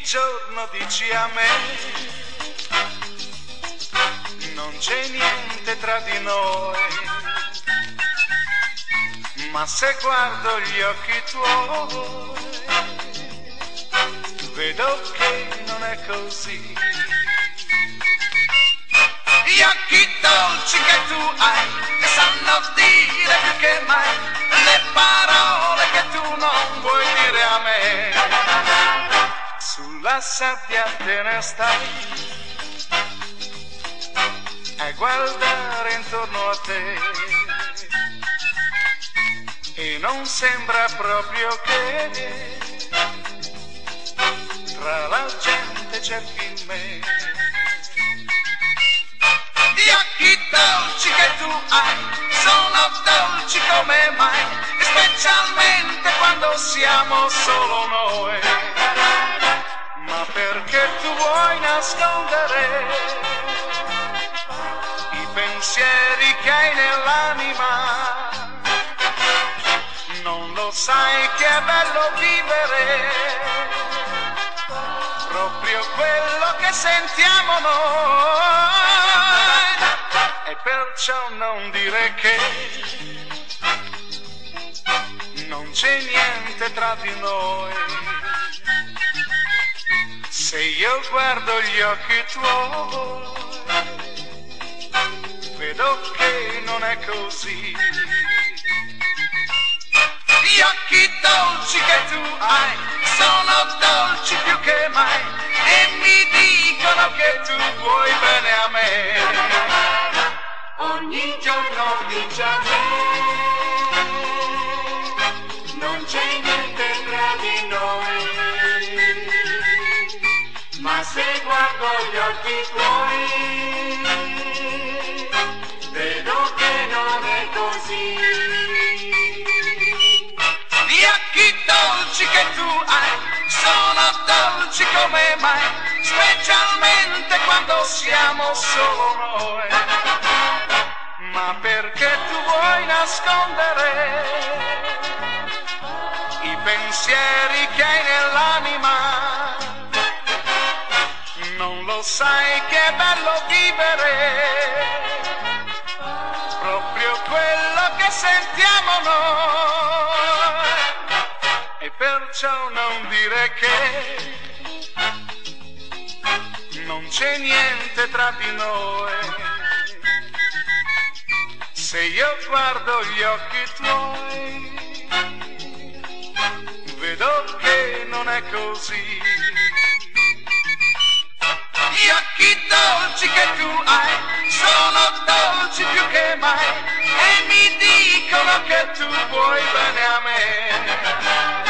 giorno dici a me, non c'è niente tra di noi, ma se guardo gli occhi tuoi, vedo che non è così. Gli occhi dolci che tu hai, che sanno dire più che mai le parole che tu non vuoi dire a me. Sulla sabbia te ne stai a guardare intorno a te e non sembra proprio che tra la gente cerchi me. Gli occhi dolci che tu hai sono dolci come mai, e specialmente quando siamo solo noi. Ma perché tu vuoi nascondere i pensieri che hai nell'anima? Non lo sai che è bello vivere proprio quello che sentiamo noi. E perciò non dire che non c'è niente tra di noi. Se io guardo gli occhi tuoi, vedo che non è così. Gli occhi dolci che tu hai sono dolci più che mai e mi dicono che tu vuoi bene a me. Ogni giorno dice a me, non c'è niente tra di noi, ma se guardo gli occhi tuoi, vedo che non è così. Gli occhi dolci che tu hai sono dolci come mai, specialmente quando siamo solo noi. Ma perché tu vuoi nascondere i pensieri che hai nell'anima? Non lo sai che è bello vivere proprio quello che sentiamo noi. E perciò non dire che non c'è niente tra di noi. Se io guardo gli occhi tuoi, vedo che non è così. Gli occhi dolci che tu hai sono dolci più che mai e mi dicono che tu vuoi bene a me.